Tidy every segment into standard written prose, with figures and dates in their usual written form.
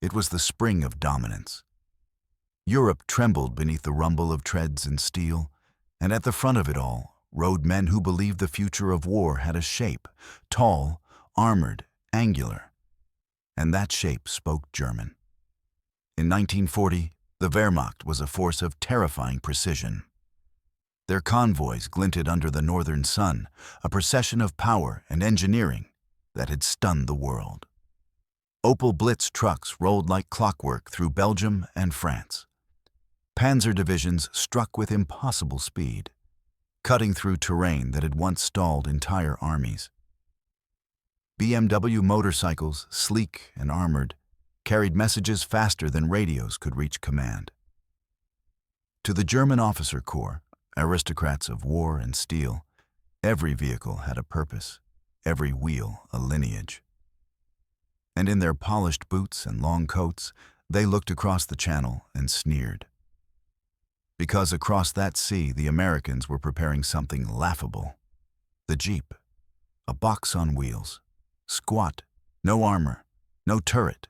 It was the spring of dominance. Europe trembled beneath the rumble of treads and steel, and at the front of it all rode men who believed the future of war had a shape, tall, armored, angular. And that shape spoke German. In 1940, the Wehrmacht was a force of terrifying precision. Their convoys glinted under the northern sun, a procession of power and engineering that had stunned the world. Opel Blitz trucks rolled like clockwork through Belgium and France. Panzer divisions struck with impossible speed, cutting through terrain that had once stalled entire armies. BMW motorcycles, sleek and armored, carried messages faster than radios could reach command. To the German officer corps, aristocrats of war and steel, every vehicle had a purpose, every wheel a lineage. And in their polished boots and long coats, they looked across the channel and sneered. Because across that sea, the Americans were preparing something laughable. The Jeep, a box on wheels, squat, no armor, no turret,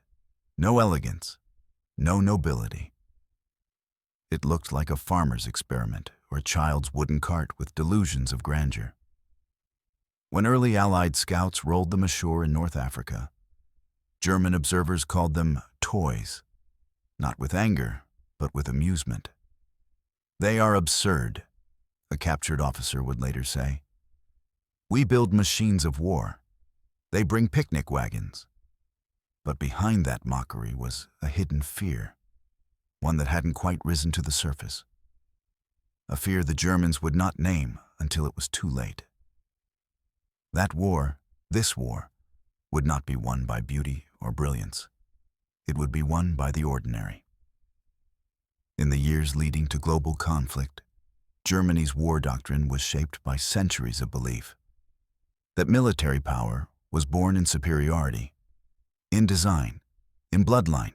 no elegance, no nobility. It looked like a farmer's experiment or a child's wooden cart with delusions of grandeur. When early Allied scouts rolled them ashore in North Africa, German observers called them toys, not with anger, but with amusement. "They are absurd," a captured officer would later say. "We build machines of war. They bring picnic wagons." But behind that mockery was a hidden fear, one that hadn't quite risen to the surface. A fear the Germans would not name until it was too late. That war, this war, would not be won by beauty or brilliance. It would be won by the ordinary. In the years leading to global conflict, Germany's war doctrine was shaped by centuries of belief that military power was born in superiority, in design, in bloodline,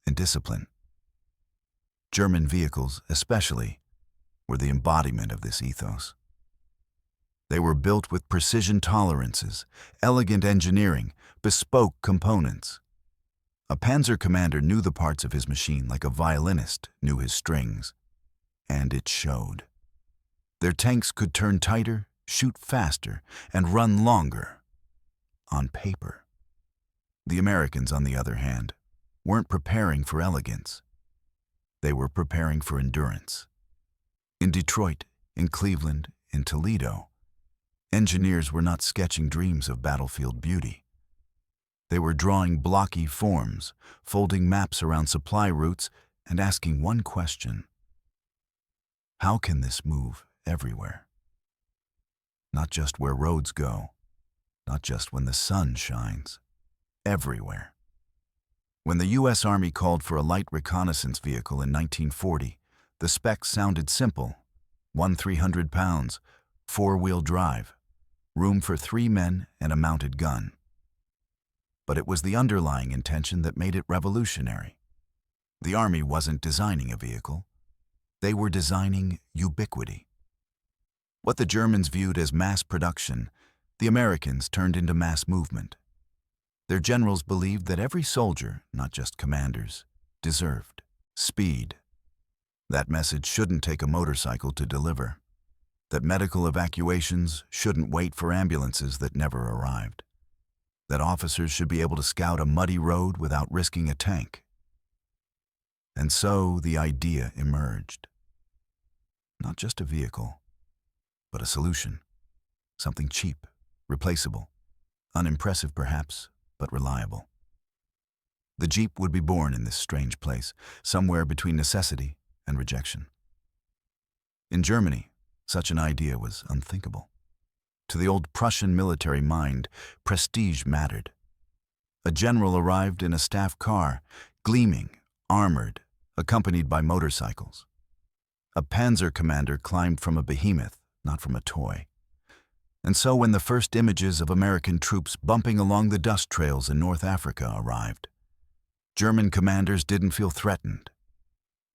and discipline. German vehicles, especially, were the embodiment of this ethos. They were built with precision tolerances, elegant engineering, bespoke components. A panzer commander knew the parts of his machine like a violinist knew his strings, and it showed. Their tanks could turn tighter, shoot faster, and run longer. On paper. The Americans, on the other hand, weren't preparing for elegance. They were preparing for endurance. In Detroit, in Cleveland, in Toledo, engineers were not sketching dreams of battlefield beauty. They were drawing blocky forms, folding maps around supply routes, and asking one question: how can this move everywhere? Not just where roads go, not just when the sun shines, everywhere. When the U.S. Army called for a light reconnaissance vehicle in 1940, the specs sounded simple: 300 pounds, four-wheel drive, room for 3 men and a mounted gun. But it was the underlying intention that made it revolutionary. The Army wasn't designing a vehicle. They were designing ubiquity. What the Germans viewed as mass production, the Americans turned into mass movement. Their generals believed that every soldier, not just commanders, deserved speed. That message shouldn't take a motorcycle to deliver. That medical evacuations shouldn't wait for ambulances that never arrived. That officers should be able to scout a muddy road without risking a tank. And so the idea emerged. Not just a vehicle, but a solution. Something cheap, replaceable, unimpressive perhaps, but reliable. The Jeep would be born in this strange place, somewhere between necessity and rejection. In Germany, such an idea was unthinkable. To the old Prussian military mind, prestige mattered. A general arrived in a staff car, gleaming, armored, accompanied by motorcycles. A panzer commander climbed from a behemoth, not from a toy. And so when the first images of American troops bumping along the dust trails in North Africa arrived, German commanders didn't feel threatened.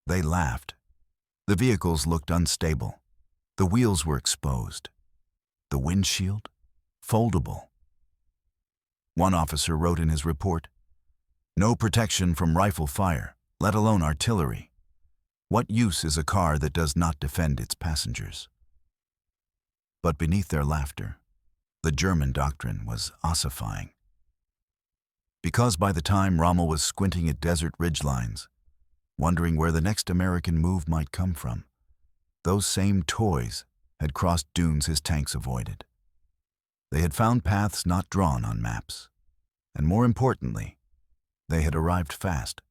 They laughed. The vehicles looked unstable. The wheels were exposed. The windshield, foldable. One officer wrote in his report, No protection from rifle fire, let alone artillery. What use is a car that does not defend its passengers? But beneath their laughter, the German doctrine was ossifying. Because by the time Rommel was squinting at desert ridgelines, wondering where the next American move might come from, those same toys had crossed dunes his tanks avoided. They had found paths not drawn on maps, and more importantly, they had arrived fast.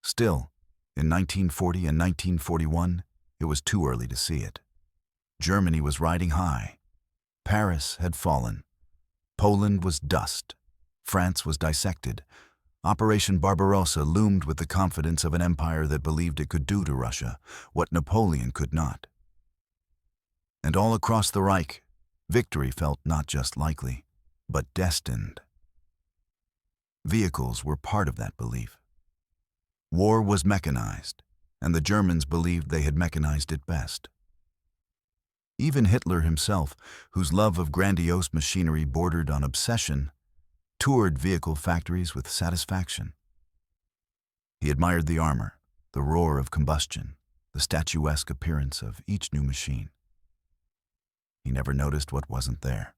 Still, in 1940 and 1941, it was too early to see it. Germany was riding high. Paris had fallen. Poland was dust. France was dissected. Operation Barbarossa loomed with the confidence of an empire that believed it could do to Russia what Napoleon could not. And all across the Reich, victory felt not just likely, but destined. Vehicles were part of that belief. War was mechanized, and the Germans believed they had mechanized it best. Even Hitler himself, whose love of grandiose machinery bordered on obsession, toured vehicle factories with satisfaction. He admired the armor, the roar of combustion, the statuesque appearance of each new machine. He never noticed what wasn't there.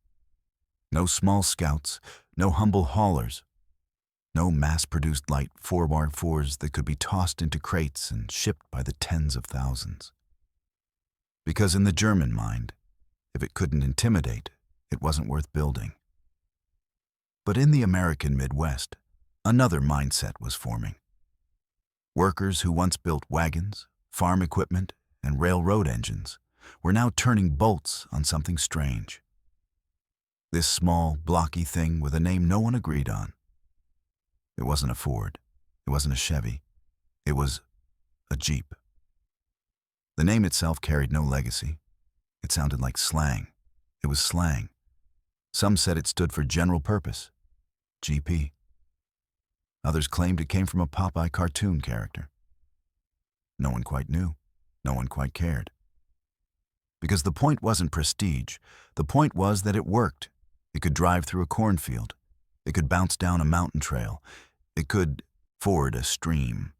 No small scouts, no humble haulers, no mass-produced light 4x4s that could be tossed into crates and shipped by the tens of thousands. Because in the German mind, if it couldn't intimidate, it wasn't worth building. But in the American Midwest, another mindset was forming. Workers who once built wagons, farm equipment, and railroad engines were now turning bolts on something strange. This small, blocky thing with a name no one agreed on. It wasn't a Ford. It wasn't a Chevy. It was a Jeep. The name itself carried no legacy. It sounded like slang. It was slang. Some said it stood for General Purpose, GP. Others claimed it came from a Popeye cartoon character. No one quite knew. No one quite cared. Because the point wasn't prestige. The point was that it worked. It could drive through a cornfield. It could bounce down a mountain trail. It could ford a stream.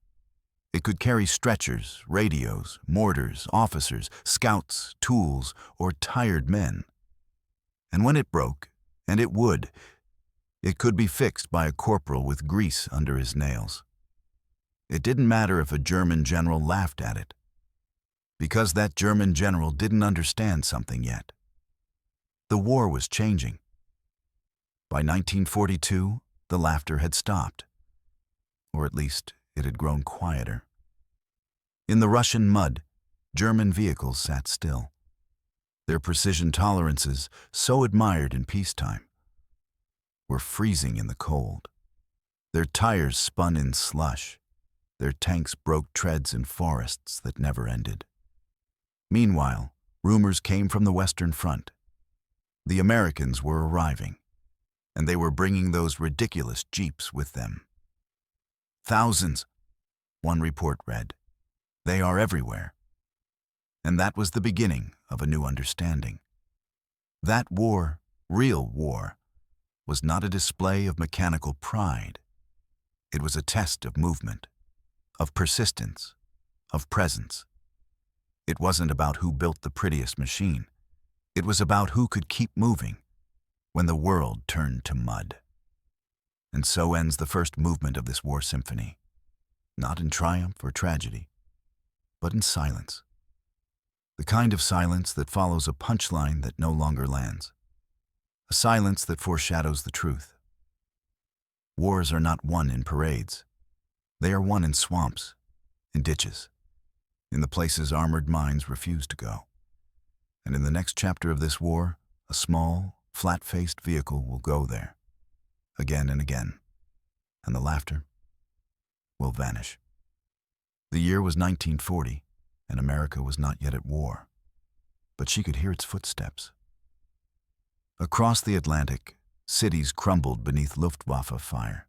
It could carry stretchers, radios, mortars, officers, scouts, tools, or tired men. And when it broke, and it would, it could be fixed by a corporal with grease under his nails. It didn't matter if a German general laughed at it, because that German general didn't understand something yet. The war was changing. By 1942, the laughter had stopped, or at least it had grown quieter. In the Russian mud, German vehicles sat still. Their precision tolerances, so admired in peacetime, were freezing in the cold. Their tires spun in slush. Their tanks broke treads in forests that never ended. Meanwhile, rumors came from the Western Front. The Americans were arriving, and they were bringing those ridiculous jeeps with them. Thousands, one report read. They are everywhere. And that was the beginning of a new understanding. That war, real war, was not a display of mechanical pride. It was a test of movement, of persistence, of presence. It wasn't about who built the prettiest machine. It was about who could keep moving when the world turned to mud. And so ends the first movement of this war symphony, not in triumph or tragedy, but in silence. The kind of silence that follows a punchline that no longer lands. A silence that foreshadows the truth. Wars are not won in parades. They are won in swamps, in ditches, in the places armored minds refuse to go. And in the next chapter of this war, a small, flat-faced vehicle will go there, again and again, and the laughter will vanish. The year was 1940, and America was not yet at war, but she could hear its footsteps. Across the Atlantic, cities crumbled beneath Luftwaffe fire.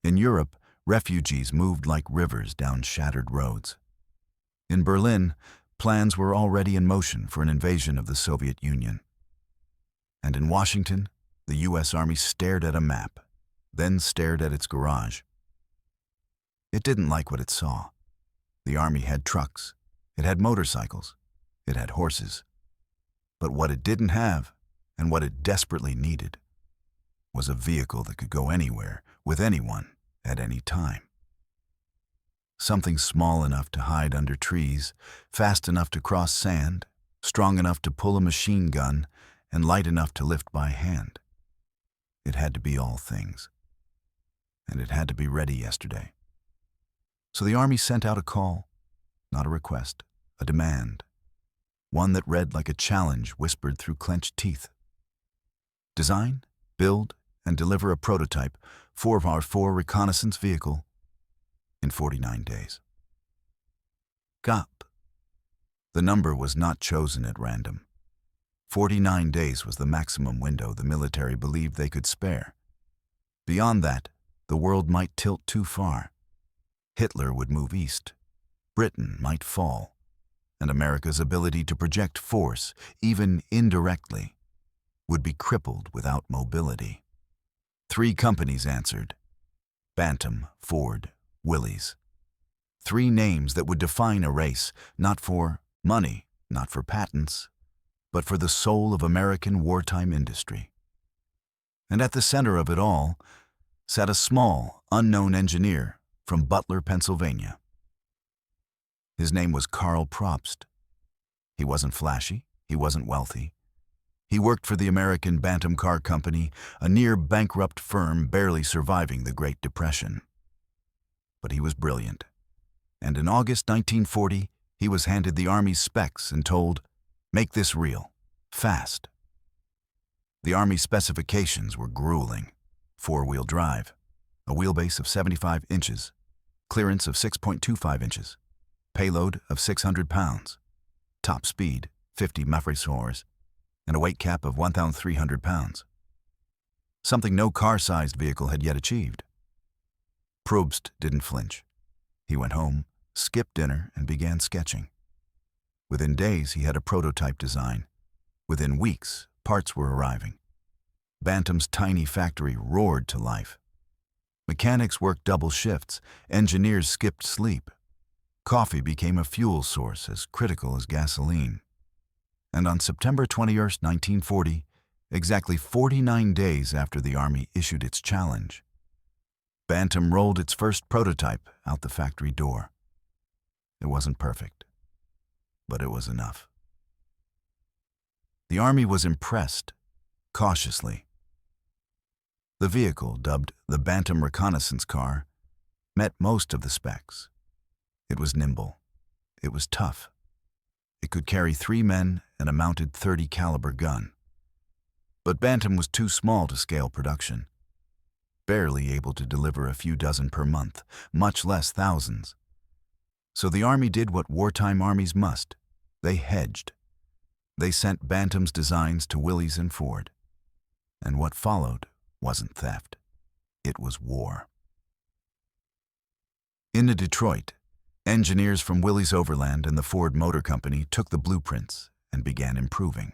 In Europe, refugees moved like rivers down shattered roads. In Berlin, plans were already in motion for an invasion of the Soviet Union. And in Washington, the U.S. Army stared at a map, then stared at its garage. It didn't like what it saw. The Army had trucks, it had motorcycles, it had horses. But what it didn't have, and what it desperately needed, was a vehicle that could go anywhere, with anyone, at any time. Something small enough to hide under trees, fast enough to cross sand, strong enough to pull a machine gun, and light enough to lift by hand. It had to be all things. And it had to be ready yesterday. So the Army sent out a call, not a request, a demand, one that read like a challenge whispered through clenched teeth. Design, build, and deliver a prototype for our 4 reconnaissance vehicle in 49 days. GAP. The number was not chosen at random. 49 days was the maximum window the military believed they could spare. Beyond that, the world might tilt too far. Hitler would move east. Britain might fall. And America's ability to project force, even indirectly, would be crippled without mobility. 3 companies answered: Bantam, Ford, Willys. 3 names that would define a race, not for money, not for patents, but for the soul of American wartime industry. And at the center of it all sat a small, unknown engineer from Butler, Pennsylvania. His name was Karl Probst. He wasn't flashy, he wasn't wealthy. He worked for the American Bantam Car Company, a near-bankrupt firm barely surviving the Great Depression. But he was brilliant, and in August 1940, he was handed the Army's specs and told, "Make this real, fast." The Army specifications were grueling. 4-wheel drive, a wheelbase of 75 inches, clearance of 6.25 inches, payload of 600 pounds, top speed 50 mph, and a weight cap of 1,300 pounds. Something no car-sized vehicle had yet achieved. Probst didn't flinch. He went home, skipped dinner, and began sketching. Within days, he had a prototype design. Within weeks, parts were arriving. Bantam's tiny factory roared to life. Mechanics worked double shifts. Engineers skipped sleep. Coffee became a fuel source as critical as gasoline. And on September 21, 1940, exactly 49 days after the Army issued its challenge, Bantam rolled its first prototype out the factory door. It wasn't perfect, but it was enough. The Army was impressed, cautiously. The vehicle, dubbed the Bantam Reconnaissance Car, met most of the specs. It was nimble. It was tough. It could carry 3 men and a mounted .30 caliber gun. But Bantam was too small to scale production, barely able to deliver a few dozen per month, much less thousands. So the Army did what wartime armies must. They hedged. They sent Bantam's designs to Willys and Ford. And what followed wasn't theft. It was war. In Detroit, engineers from Willys Overland and the Ford Motor Company took the blueprints and began improving.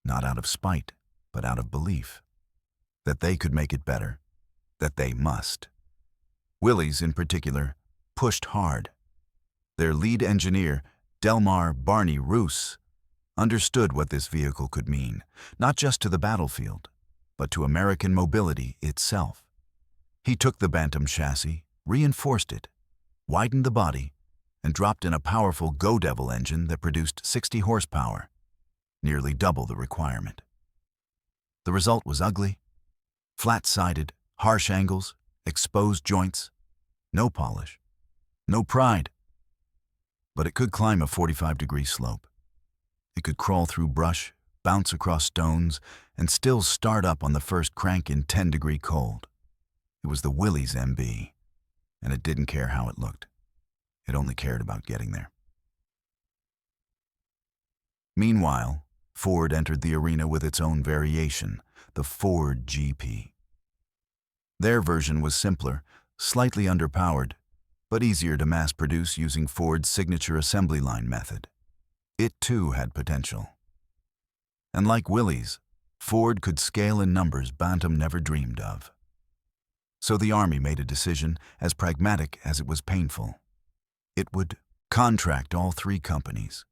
Not out of spite, but out of belief. That they could make it better. That they must. Willys, in particular, pushed hard. Their lead engineer, Delmar Barney Roos, understood what this vehicle could mean, not just to the battlefield, but to American mobility itself. He took the Bantam chassis, reinforced it, widened the body, and dropped in a powerful Go Devil engine that produced 60 horsepower, nearly double the requirement. The result was ugly, flat-sided, harsh angles, exposed joints, no polish, no pride. But it could climb a 45-degree slope. It could crawl through brush, bounce across stones, and still start up on the first crank in 10-degree cold. It was the Willys MB, and it didn't care how it looked. It only cared about getting there. Meanwhile, Ford entered the arena with its own variation, the Ford GP. Their version was simpler, slightly underpowered, but easier to mass-produce using Ford's signature assembly line method. It too had potential. And like Willys, Ford could scale in numbers Bantam never dreamed of. So the Army made a decision as pragmatic as it was painful. It would contract all three companies.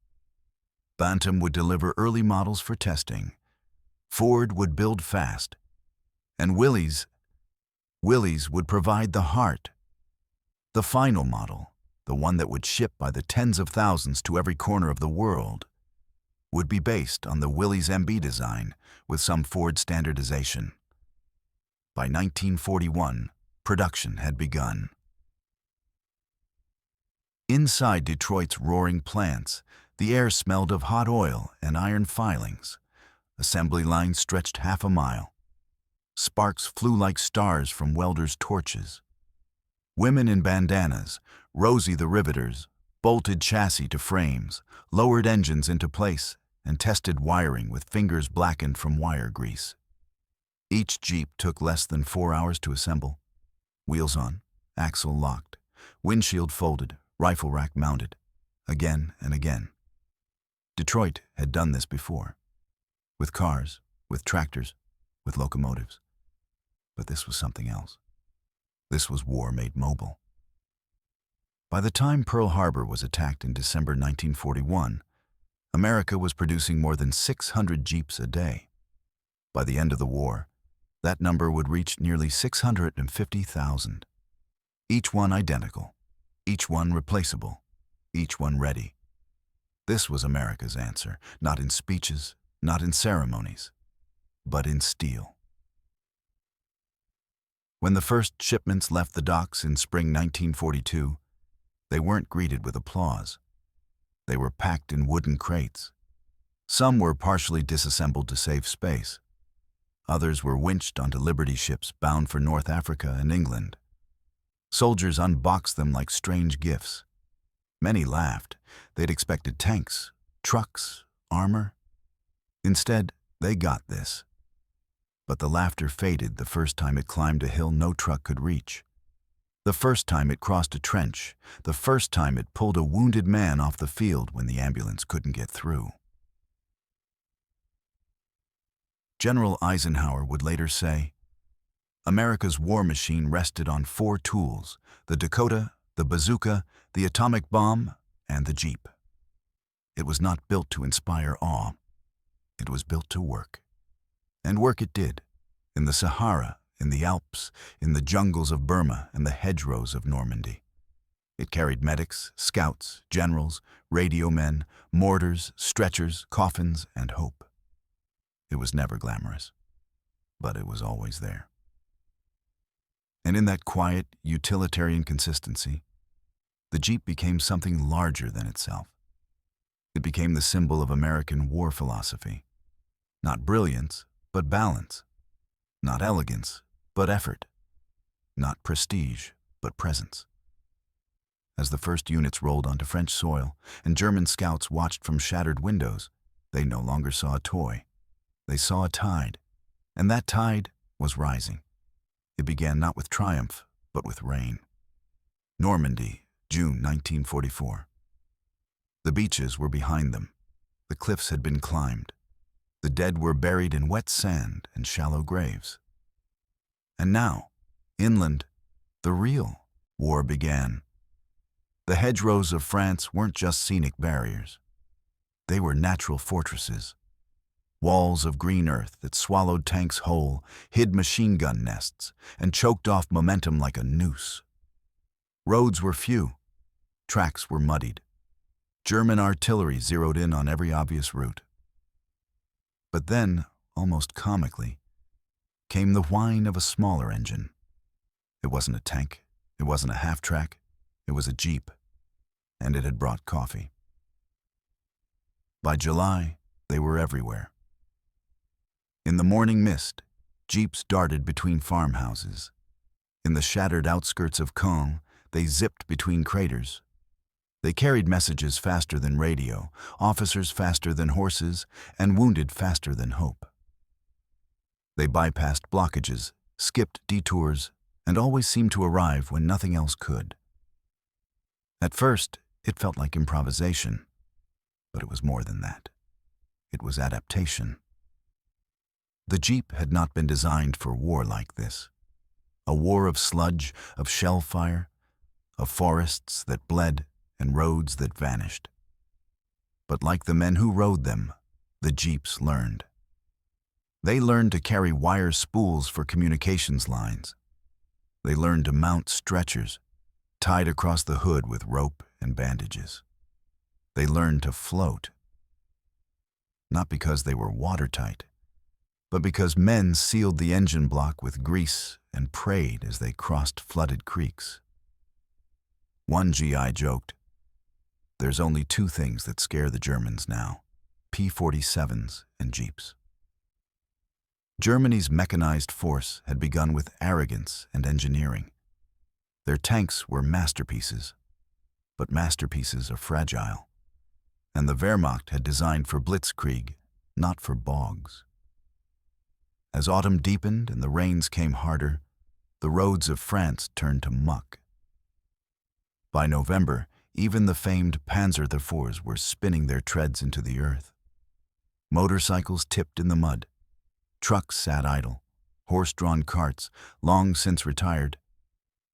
Bantam would deliver early models for testing. Ford would build fast. And Willys would provide the heart. The final model, the one that would ship by the tens of thousands to every corner of the world, would be based on the Willys MB design with some Ford standardization. By 1941, production had begun. Inside Detroit's roaring plants, the air smelled of hot oil and iron filings. Assembly lines stretched half a mile. Sparks flew like stars from welders' torches. Women in bandanas, Rosie the riveters, bolted chassis to frames, lowered engines into place, and tested wiring with fingers blackened from wire grease. Each Jeep took less than 4 hours to assemble. Wheels on, axle locked, windshield folded, rifle rack mounted, again and again. Detroit had done this before, with cars, with tractors, with locomotives. But this was something else. This was war made mobile. By the time Pearl Harbor was attacked in December 1941, America was producing more than 600 Jeeps a day. By the end of the war, that number would reach nearly 650,000. Each one identical, each one replaceable, each one ready. This was America's answer, not in speeches, not in ceremonies, but in steel. When the first shipments left the docks in spring 1942, they weren't greeted with applause. They were packed in wooden crates. Some were partially disassembled to save space. Others were winched onto Liberty ships bound for North Africa and England. Soldiers unboxed them like strange gifts. Many laughed. They'd expected tanks, trucks, armor. Instead, they got this. But the laughter faded the first time it climbed a hill no truck could reach. The first time it crossed a trench. The first time it pulled a wounded man off the field when the ambulance couldn't get through. General Eisenhower would later say, America's war machine rested on 4 tools: the Dakota, the bazooka, the atomic bomb, and the Jeep. It was not built to inspire awe. It was built to work. And work it did, in the Sahara, in the Alps, in the jungles of Burma, and the hedgerows of Normandy. It carried medics, scouts, generals, radio men, mortars, stretchers, coffins, and hope. It was never glamorous, but it was always there. And in that quiet, utilitarian consistency, the Jeep became something larger than itself. It became the symbol of American war philosophy. Not brilliance, but balance. Not elegance, but effort. Not prestige, but presence. As the first units rolled onto French soil and German scouts watched from shattered windows, they no longer saw a toy. They saw a tide, and that tide was rising. It began not with triumph, but with rain. Normandy, June 1944. The beaches were behind them. The cliffs had been climbed. The dead were buried in wet sand and shallow graves. And now, inland, the real war began. The hedgerows of France weren't just scenic barriers. They were natural fortresses. Walls of green earth that swallowed tanks whole, hid machine gun nests, and choked off momentum like a noose. Roads were few. Tracks were muddied. German artillery zeroed in on every obvious route. But then, almost comically, came the whine of a smaller engine. It wasn't a tank, it wasn't a half-track, it was a Jeep, and it had brought coffee. By July, they were everywhere. In the morning mist, Jeeps darted between farmhouses. In the shattered outskirts of Caen, they zipped between craters. They carried messages faster than radio, officers faster than horses, and wounded faster than hope. They bypassed blockages, skipped detours, and always seemed to arrive when nothing else could. At first, it felt like improvisation, but it was more than that. It was adaptation. The Jeep had not been designed for war like this. A war of sludge, of shell fire, of forests that bled and roads that vanished. But like the men who rode them, the jeeps learned. They learned to carry wire spools for communications lines. They learned to mount stretchers, tied across the hood with rope and bandages. They learned to float, not because they were watertight, but because men sealed the engine block with grease and prayed as they crossed flooded creeks. One GI joked, "There's only two things that scare the Germans now, P-47s and jeeps." Germany's mechanized force had begun with arrogance and engineering. Their tanks were masterpieces, but masterpieces are fragile, and the Wehrmacht had designed for blitzkrieg, not for bogs. As autumn deepened and the rains came harder, the roads of France turned to muck. By November, even the famed Panzer IVs were spinning their treads into the earth. Motorcycles tipped in the mud. Trucks sat idle. Horse-drawn carts, long since retired,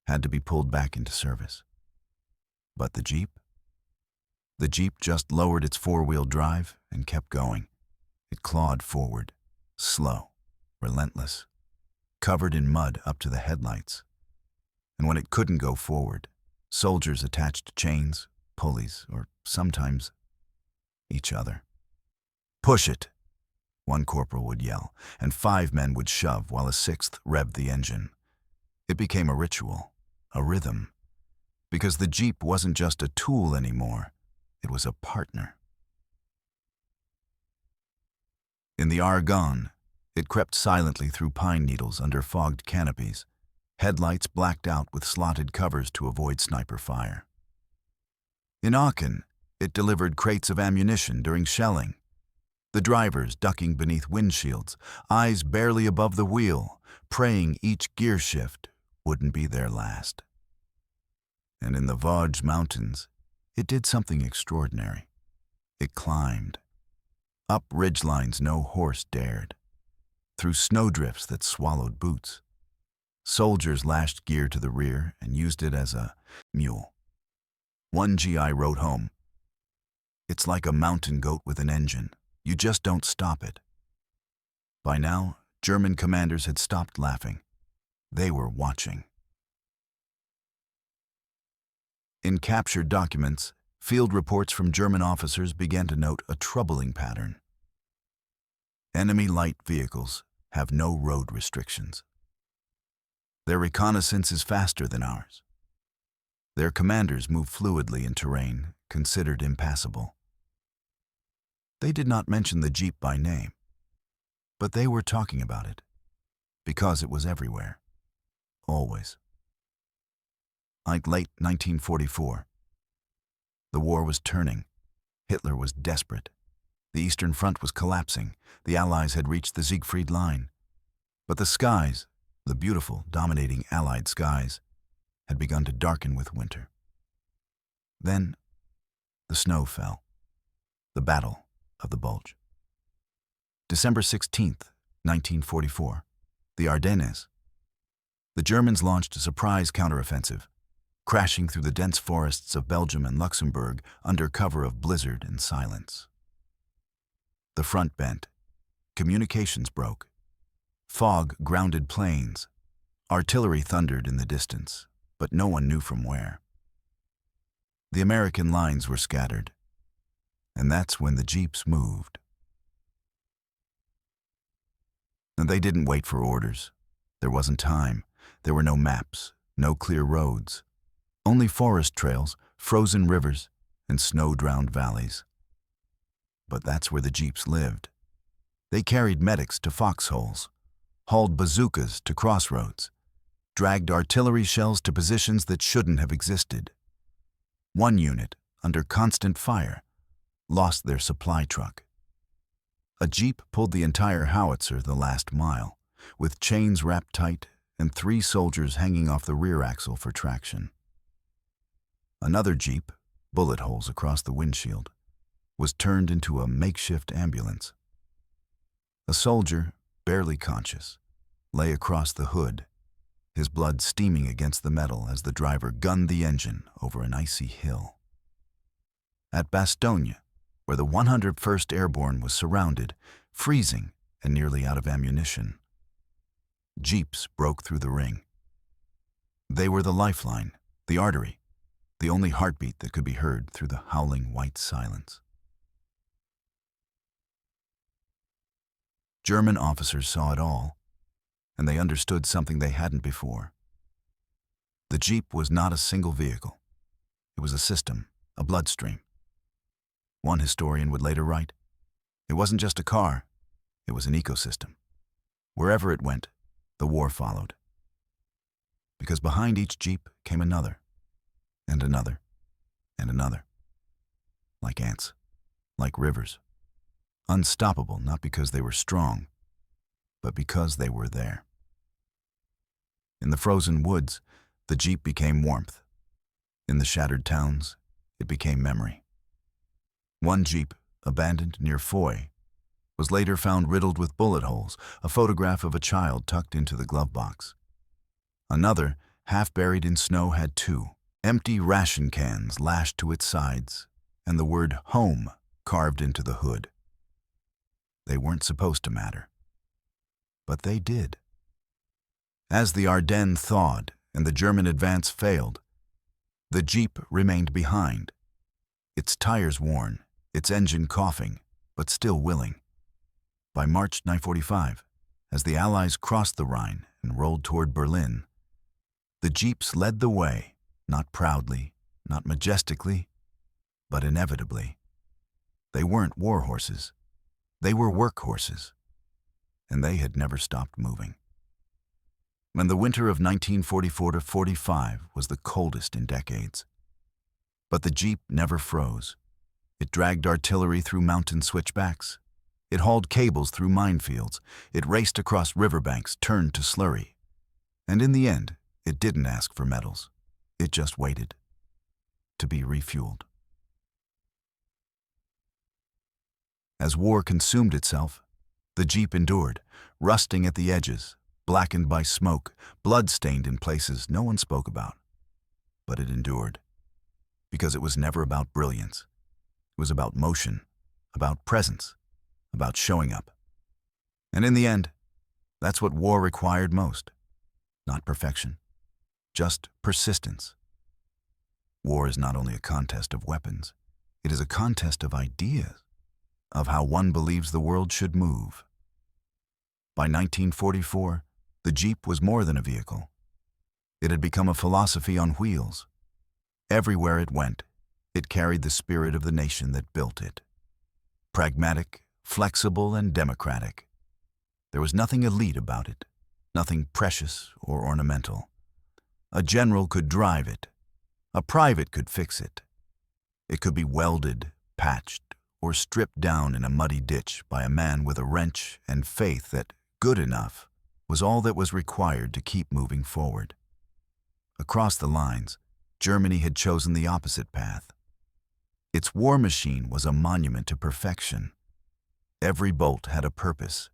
had to be pulled back into service. But the Jeep? The Jeep just lowered its four-wheel drive and kept going. It clawed forward, slow, relentless, covered in mud up to the headlights. And when it couldn't go forward, soldiers attached chains, pulleys, or sometimes each other. "Push it," one corporal would yell, and 5 men would shove while a 6th revved the engine. It became a ritual, a rhythm, because the Jeep wasn't just a tool anymore, it was a partner. In the Argonne, it crept silently through pine needles under fogged canopies, headlights blacked out with slotted covers to avoid sniper fire. In Aachen, it delivered crates of ammunition during shelling, the drivers ducking beneath windshields, eyes barely above the wheel, praying each gear shift wouldn't be their last. And in the Vosges Mountains, it did something extraordinary. It climbed, up ridgelines no horse dared, through snowdrifts that swallowed boots. Soldiers lashed gear to the rear and used it as a mule. One GI wrote home, "It's like a mountain goat with an engine. You just don't stop it." By now, German commanders had stopped laughing. They were watching. In captured documents, field reports from German officers began to note a troubling pattern. Enemy light vehicles have no road restrictions. Their reconnaissance is faster than ours. Their commanders move fluidly in terrain considered impassable. They did not mention the Jeep by name, but they were talking about it, because it was everywhere, always. Like late 1944. The war was turning. Hitler was desperate. The Eastern Front was collapsing. The Allies had reached the Siegfried Line. But the skies, the beautiful, dominating Allied skies, had begun to darken with winter. Then, the snow fell. The Battle of the Bulge. December 16th, 1944. The Ardennes. The Germans launched a surprise counteroffensive, crashing through the dense forests of Belgium and Luxembourg under cover of blizzard and silence. The front bent. Communications broke. Fog grounded planes. Artillery thundered in the distance, but no one knew from where. The American lines were scattered, and that's when the Jeeps moved. And they didn't wait for orders. There wasn't time. There were no maps, no clear roads. Only forest trails, frozen rivers, and snow-drowned valleys. But that's where the Jeeps lived. They carried medics to foxholes, hauled bazookas to crossroads, dragged artillery shells to positions that shouldn't have existed. One unit, under constant fire, lost their supply truck. A Jeep pulled the entire howitzer the last mile, with chains wrapped tight and 3 soldiers hanging off the rear axle for traction. Another Jeep, bullet holes across the windshield, was turned into a makeshift ambulance. A soldier, barely conscious, lay across the hood, his blood steaming against the metal as the driver gunned the engine over an icy hill. At Bastogne, where the 101st Airborne was surrounded, freezing and nearly out of ammunition, jeeps broke through the ring. They were the lifeline, the artery, the only heartbeat that could be heard through the howling white silence. German officers saw it all, and they understood something they hadn't before. The jeep was not a single vehicle. It was a system, a bloodstream. One historian would later write, "It wasn't just a car, it was an ecosystem. Wherever it went, the war followed." Because behind each jeep came another, and another, and another. Like ants, like rivers. Unstoppable not because they were strong, but because they were there. In the frozen woods, the jeep became warmth. In the shattered towns, it became memory. One jeep, abandoned near Foy, was later found riddled with bullet holes, a photograph of a child tucked into the glove box. Another, half buried in snow, had two empty ration cans lashed to its sides and the word "home" carved into the hood. They weren't supposed to matter, but they did. As the Ardennes thawed and the German advance failed, the jeep remained behind, its tires worn, its engine coughing, but still willing. By March 1945, as the Allies crossed the Rhine and rolled toward Berlin, the jeeps led the way, not proudly, not majestically, but inevitably. They weren't war horses. They were workhorses, and they had never stopped moving. And the winter of 1944-45 was the coldest in decades. But the jeep never froze. It dragged artillery through mountain switchbacks. It hauled cables through minefields. It raced across riverbanks turned to slurry. And in the end, it didn't ask for medals. It just waited to be refueled. As war consumed itself, the jeep endured, rusting at the edges, blackened by smoke, blood-stained in places no one spoke about. But it endured, because it was never about brilliance. It was about motion, about presence, about showing up. And in the end, that's what war required most. Not perfection, just persistence. War is not only a contest of weapons, it is a contest of ideas, of how one believes the world should move. By 1944, the jeep was more than a vehicle. It had become a philosophy on wheels. Everywhere it went, it carried the spirit of the nation that built it. Pragmatic, flexible, and democratic. There was nothing elite about it, nothing precious or ornamental. A general could drive it. A private could fix it. It could be welded, patched, or stripped down in a muddy ditch by a man with a wrench and faith that good enough was all that was required to keep moving forward. Across the lines, Germany had chosen the opposite path. Its war machine was a monument to perfection. Every bolt had a purpose.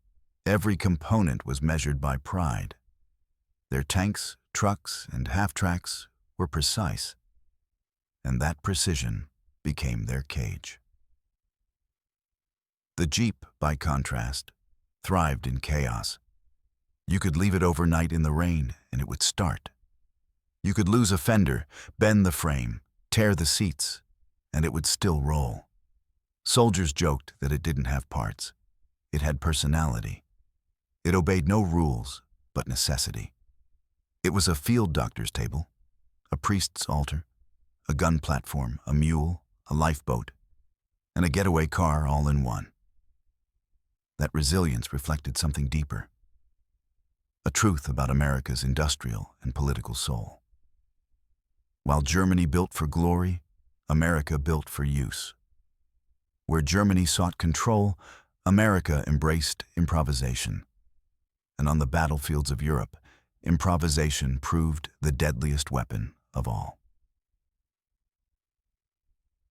Every component was measured by pride. Their tanks, trucks, and half-tracks were precise, and that precision became their cage. The jeep, by contrast, thrived in chaos. You could leave it overnight in the rain, and it would start. You could lose a fender, bend the frame, tear the seats, and it would still roll. Soldiers joked that it didn't have parts. It had personality. It obeyed no rules, but necessity. It was a field doctor's table, a priest's altar, a gun platform, a mule, a lifeboat, and a getaway car all in one. That resilience reflected something deeper, a truth about America's industrial and political soul. While Germany built for glory, America built for use. Where Germany sought control, America embraced improvisation. And on the battlefields of Europe, improvisation proved the deadliest weapon of all.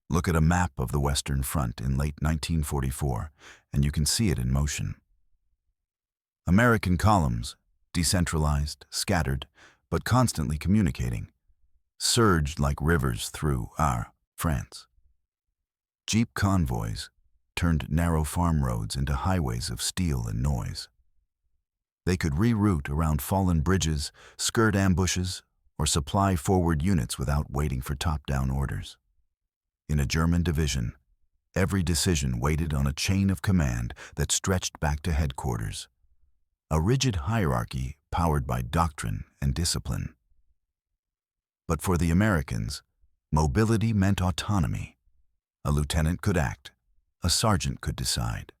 Look at a map of the Western Front in late 1944, and you can see it in motion. American columns, decentralized, scattered, but constantly communicating, surged like rivers through our France. Jeep convoys turned narrow farm roads into highways of steel and noise. They could reroute around fallen bridges, skirt ambushes, or supply forward units without waiting for top-down orders. In a German division, every decision waited on a chain of command that stretched back to headquarters, a rigid hierarchy powered by doctrine and discipline. But for the Americans, mobility meant autonomy. A lieutenant could act, a sergeant could decide.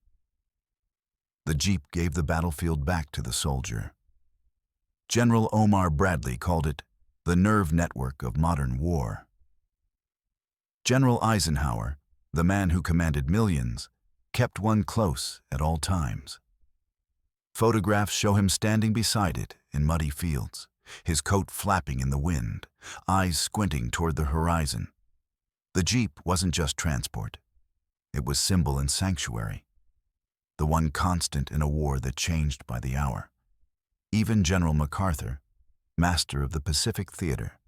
The Jeep gave the battlefield back to the soldier. General Omar Bradley called it the nerve network of modern war. General Eisenhower, the man who commanded millions, kept one close at all times. Photographs show him standing beside it in muddy fields, his coat flapping in the wind, eyes squinting toward the horizon. The Jeep wasn't just transport. It was symbol and sanctuary, the one constant in a war that changed by the hour. Even General MacArthur, master of the Pacific Theater,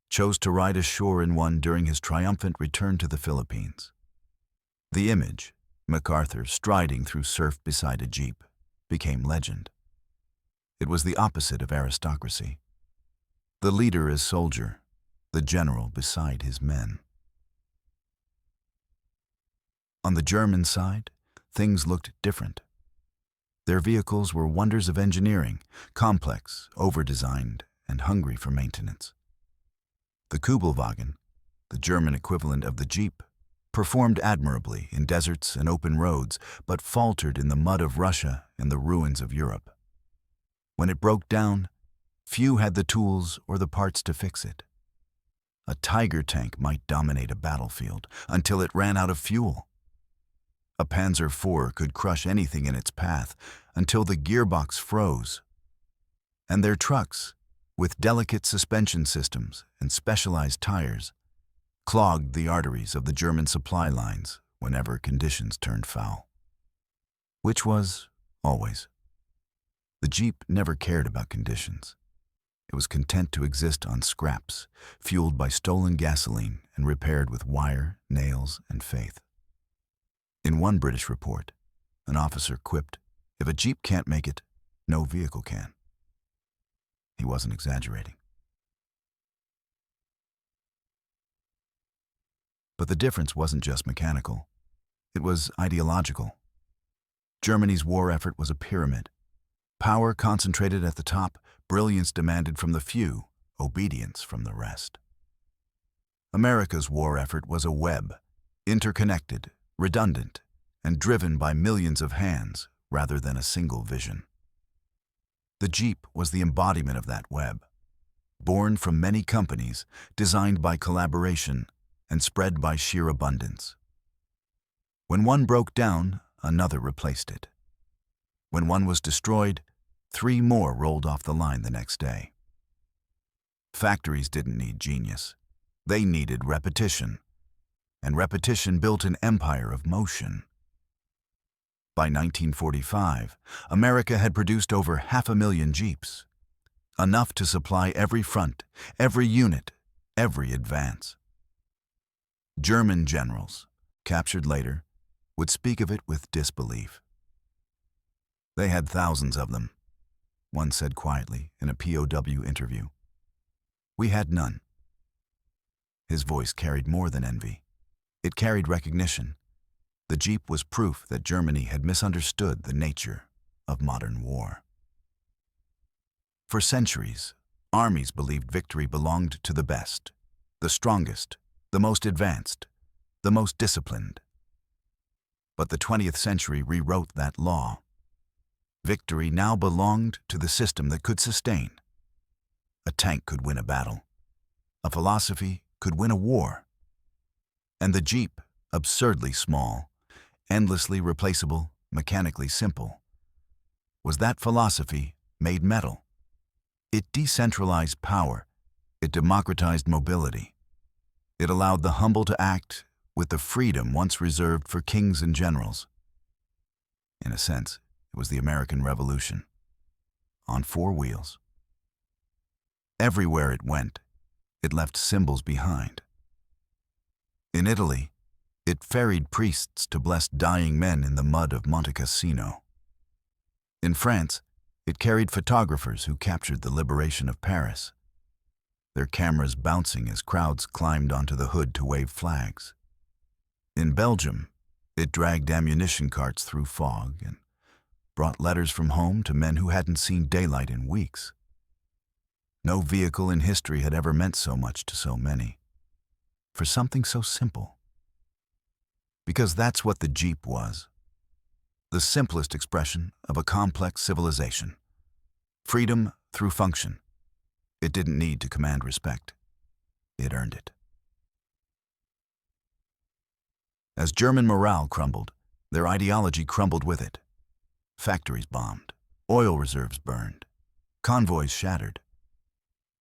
chose to ride ashore in one during his triumphant return to the Philippines. The image, MacArthur striding through surf beside a Jeep, became legend. It was the opposite of aristocracy. The leader as soldier, the general beside his men. On the German side, things looked different. Their vehicles were wonders of engineering, complex, over-designed, and hungry for maintenance. The Kübelwagen, the German equivalent of the Jeep, performed admirably in deserts and open roads, but faltered in the mud of Russia and the ruins of Europe. When it broke down, few had the tools or the parts to fix it. A Tiger tank might dominate a battlefield until it ran out of fuel. A Panzer IV could crush anything in its path until the gearbox froze. And their trucks, with delicate suspension systems and specialized tires, clogged the arteries of the German supply lines whenever conditions turned foul. Which was always. The Jeep never cared about conditions. It was content to exist on scraps, fueled by stolen gasoline and repaired with wire, nails, and faith. In one British report, an officer quipped, "If a Jeep can't make it, no vehicle can." He wasn't exaggerating. But the difference wasn't just mechanical. It was ideological. Germany's war effort was a pyramid. Power concentrated at the top, brilliance demanded from the few, obedience from the rest. America's war effort was a web, interconnected, redundant, and driven by millions of hands rather than a single vision. The Jeep was the embodiment of that web, born from many companies, designed by collaboration, and spread by sheer abundance. When one broke down, another replaced it. When one was destroyed, 3 more rolled off the line the next day. Factories didn't need genius. They needed repetition. And repetition built an empire of motion. By 1945, America had produced over 500,000 Jeeps, enough to supply every front, every unit, every advance. German generals, captured later, would speak of it with disbelief. They had thousands of them, one said quietly in a POW interview. We had none. His voice carried more than envy. It carried recognition. The Jeep was proof that Germany had misunderstood the nature of modern war. For centuries, armies believed victory belonged to the best, the strongest, the most advanced, the most disciplined. But the 20th century rewrote that law. Victory now belonged to the system that could sustain. A tank could win a battle. A philosophy could win a war. And the Jeep, absurdly small, endlessly replaceable, mechanically simple, was that philosophy made metal. It decentralized power. It democratized mobility. It allowed the humble to act with the freedom once reserved for kings and generals. In a sense, it was the American Revolution, on 4 wheels. Everywhere it went, it left symbols behind. In Italy, it ferried priests to bless dying men in the mud of Monte Cassino. In France, it carried photographers who captured the liberation of Paris, their cameras bouncing as crowds climbed onto the hood to wave flags. In Belgium, it dragged ammunition carts through fog and brought letters from home to men who hadn't seen daylight in weeks. No vehicle in history had ever meant so much to so many, for something so simple. Because that's what the Jeep was. The simplest expression of a complex civilization. Freedom through function. It didn't need to command respect. It earned it. As German morale crumbled, their ideology crumbled with it. Factories bombed, oil reserves burned, convoys shattered.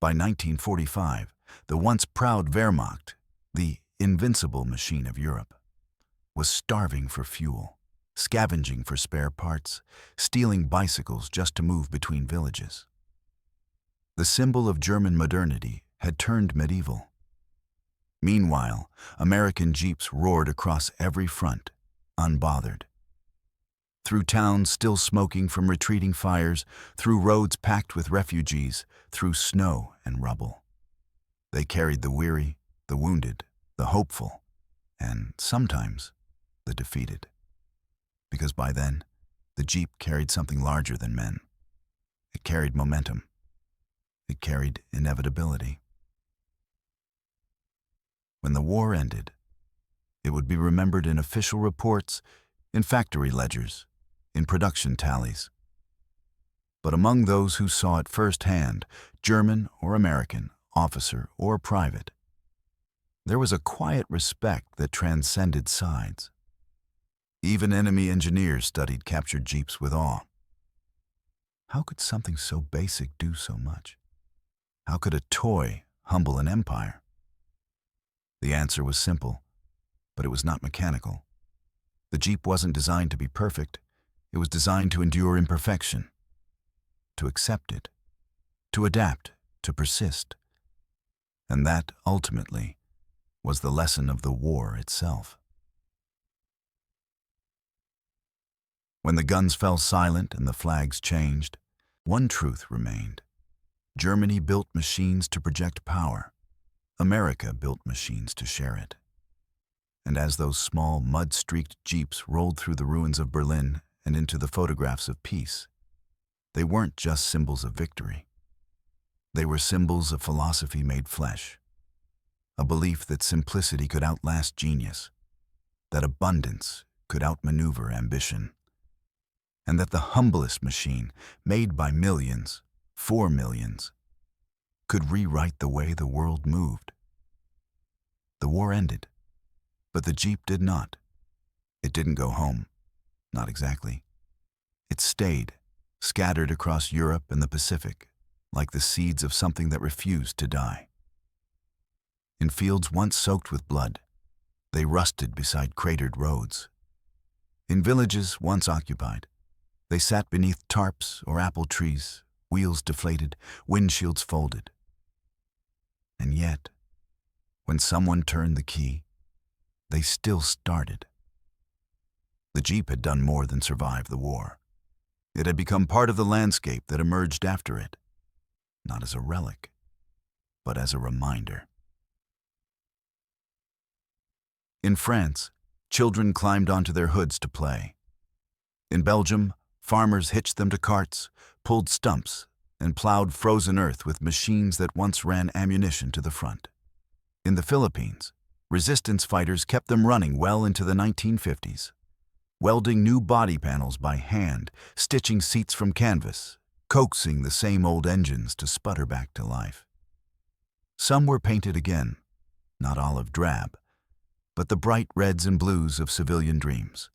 By 1945, the once proud Wehrmacht, the invincible machine of Europe, was starving for fuel, scavenging for spare parts, stealing bicycles just to move between villages. The symbol of German modernity had turned medieval. Meanwhile, American jeeps roared across every front, unbothered. Through towns still smoking from retreating fires, through roads packed with refugees, through snow and rubble. They carried the weary, the wounded, the hopeful, and sometimes the defeated. Because by then, the Jeep carried something larger than men. It carried momentum. It carried inevitability. When the war ended, it would be remembered in official reports, in factory ledgers, in production tallies. But among those who saw it firsthand, German or American, officer or private, there was a quiet respect that transcended sides. Even enemy engineers studied captured jeeps with awe. How could something so basic do so much? How could a toy humble an empire? The answer was simple, but it was not mechanical. The Jeep wasn't designed to be perfect. It was designed to endure imperfection, to accept it, to adapt, to persist. And that, ultimately, was the lesson of the war itself. When the guns fell silent and the flags changed, one truth remained. Germany built machines to project power. America built machines to share it. And as those small, mud-streaked jeeps rolled through the ruins of Berlin and into the photographs of peace, they weren't just symbols of victory. They were symbols of philosophy made flesh, a belief that simplicity could outlast genius, that abundance could outmaneuver ambition, and that the humblest machine, made by millions, for millions, could rewrite the way the world moved. The war ended, but the Jeep did not. It didn't go home. Not exactly. It stayed, scattered across Europe and the Pacific, like the seeds of something that refused to die. In fields once soaked with blood, they rusted beside cratered roads. In villages once occupied, they sat beneath tarps or apple trees, wheels deflated, windshields folded. And yet, when someone turned the key, they still started. The Jeep had done more than survive the war. It had become part of the landscape that emerged after it, not as a relic, but as a reminder. In France, children climbed onto their hoods to play. In Belgium, farmers hitched them to carts, pulled stumps, and plowed frozen earth with machines that once ran ammunition to the front. In the Philippines, resistance fighters kept them running well into the 1950s, welding new body panels by hand, stitching seats from canvas, coaxing the same old engines to sputter back to life. Some were painted again, not olive drab, but the bright reds and blues of civilian dreams.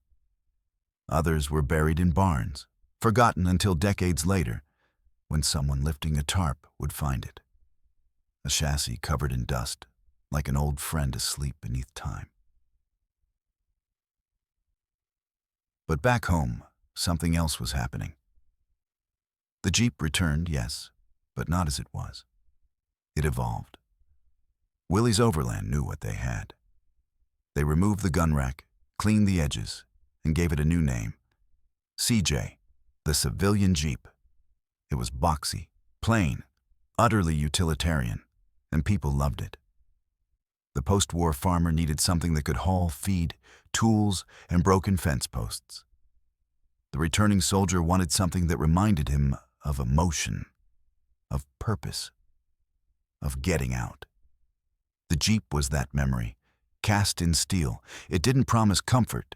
Others were buried in barns, forgotten until decades later, when someone lifting a tarp would find it. A chassis covered in dust, like an old friend asleep beneath time. But back home, something else was happening. The Jeep returned, yes, but not as it was. It evolved. Willys Overland knew what they had. They removed the gun rack, cleaned the edges, and gave it a new name. CJ, the civilian Jeep. It was boxy, plain, utterly utilitarian, and people loved it. The post-war farmer needed something that could haul feed, tools, and broken fence posts. The returning soldier wanted something that reminded him of emotion, of purpose, of getting out. The Jeep was that memory, cast in steel. It didn't promise comfort,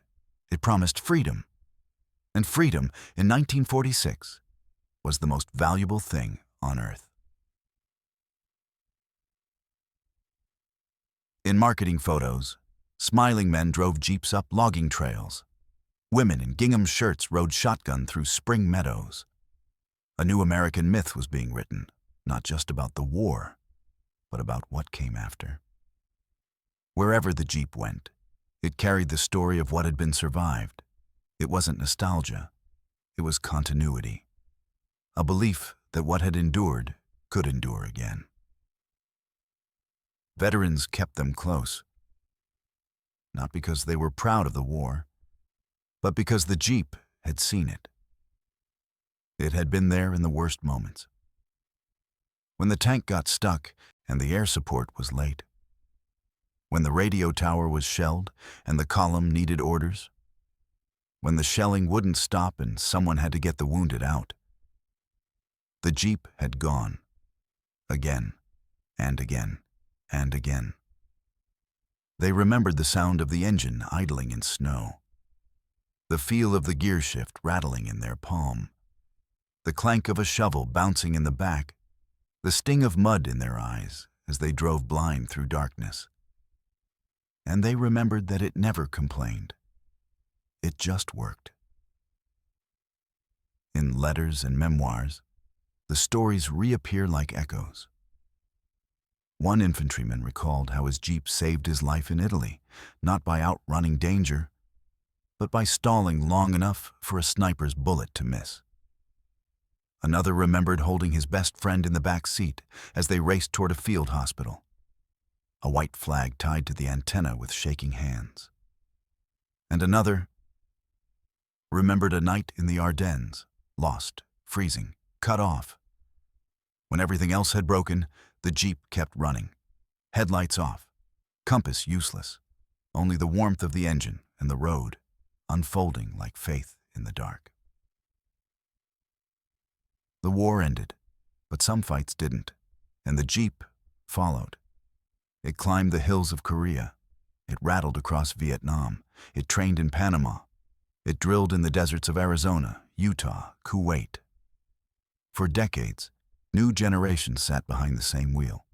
it promised freedom. And freedom, in 1946, was the most valuable thing on earth. In marketing photos, smiling men drove Jeeps up logging trails. Women in gingham shirts rode shotgun through spring meadows. A new American myth was being written, not just about the war, but about what came after. Wherever the Jeep went, it carried the story of what had been survived. It wasn't nostalgia, it was continuity. A belief that what had endured could endure again. Veterans kept them close, not because they were proud of the war, but because the Jeep had seen it. It had been there in the worst moments. When the tank got stuck and the air support was late. When the radio tower was shelled and the column needed orders. When the shelling wouldn't stop and someone had to get the wounded out. The Jeep had gone. Again, and again, and again. They remembered the sound of the engine idling in snow, the feel of the gear shift rattling in their palm, the clank of a shovel bouncing in the back, the sting of mud in their eyes as they drove blind through darkness. And they remembered that it never complained. It just worked. In letters and memoirs, the stories reappear like echoes. One infantryman recalled how his Jeep saved his life in Italy, not by outrunning danger, but by stalling long enough for a sniper's bullet to miss. Another remembered holding his best friend in the back seat as they raced toward a field hospital, a white flag tied to the antenna with shaking hands. And another remembered a night in the Ardennes, lost, freezing, cut off. When everything else had broken, the Jeep kept running. Headlights off, compass useless, only the warmth of the engine and the road unfolding like faith in the dark. The war ended, but some fights didn't, and the Jeep followed. It climbed the hills of Korea. It rattled across Vietnam. It trained in Panama. It drilled in the deserts of Arizona, Utah, Kuwait. For decades, new generations sat behind the same wheel.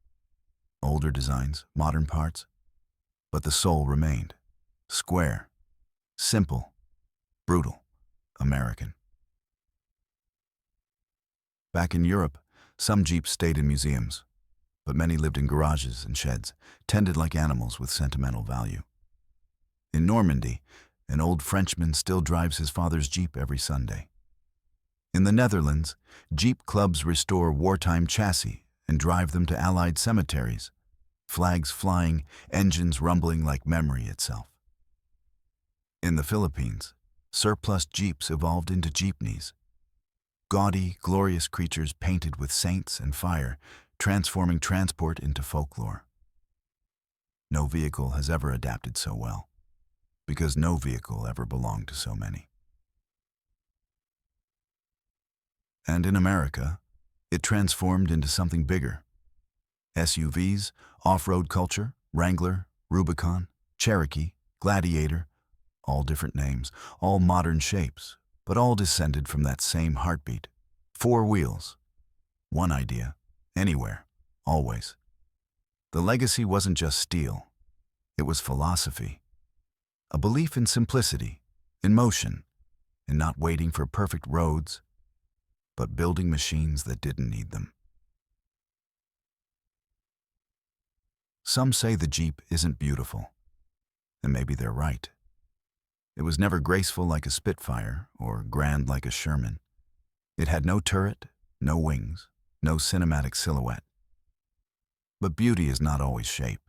Older designs, modern parts, but the soul remained. Square, simple, brutal, American. Back in Europe, some Jeeps stayed in museums, but many lived in garages and sheds, tended like animals with sentimental value. In Normandy, an old Frenchman still drives his father's Jeep every Sunday. In the Netherlands, Jeep clubs restore wartime chassis and drive them to Allied cemeteries, flags flying, engines rumbling like memory itself. In the Philippines, surplus Jeeps evolved into jeepneys, gaudy, glorious creatures painted with saints and fire, transforming transport into folklore. No vehicle has ever adapted so well, because no vehicle ever belonged to so many. And in America, it transformed into something bigger. SUVs, off-road culture, Wrangler, Rubicon, Cherokee, Gladiator, all different names, all modern shapes, but all descended from that same heartbeat. 4 wheels, one idea, anywhere, always. The legacy wasn't just steel, it was philosophy. A belief in simplicity, in motion, in not waiting for perfect roads, but building machines that didn't need them. Some say the Jeep isn't beautiful, and maybe they're right. It was never graceful like a Spitfire or grand like a Sherman. It had no turret, no wings, no cinematic silhouette. But beauty is not always shape.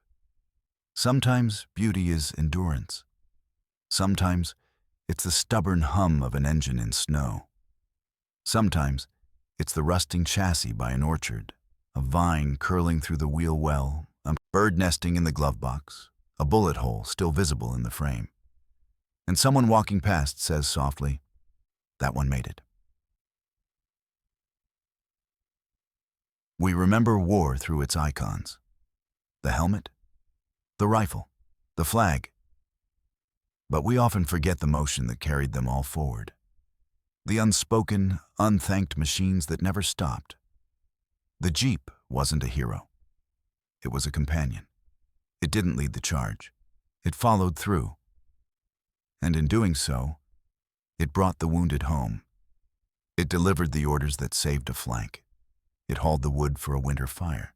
Sometimes beauty is endurance. Sometimes it's the stubborn hum of an engine in snow. Sometimes it's the rusting chassis by an orchard, a vine curling through the wheel well, a bird nesting in the glove box, a bullet hole still visible in the frame. And someone walking past says softly, "That one made it." We remember war through its icons. The helmet, the rifle, the flag. But we often forget the motion that carried them all forward. The unspoken, unthanked machines that never stopped. The Jeep wasn't a hero. It was a companion. It didn't lead the charge. It followed through. And in doing so, it brought the wounded home. It delivered the orders that saved a flank. It hauled the wood for a winter fire.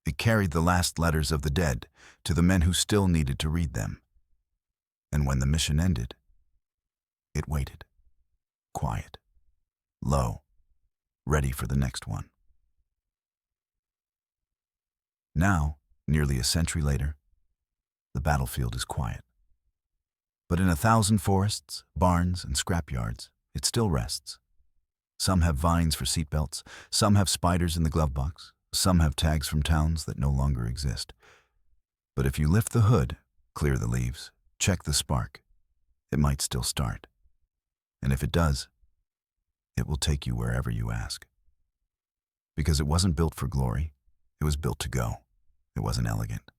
It carried the last letters of the dead to the men who still needed to read them. And when the mission ended, it waited. Quiet, low, ready for the next one. Now, nearly a century later, the battlefield is quiet. But in 1,000 forests, barns, and scrapyards, it still rests. Some have vines for seatbelts, some have spiders in the glove box, some have tags from towns that no longer exist. But if you lift the hood, clear the leaves, check the spark, it might still start. And if it does, it will take you wherever you ask. Because it wasn't built for glory, it was built to go. It wasn't elegant.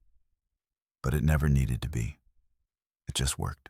But it never needed to be. It just worked.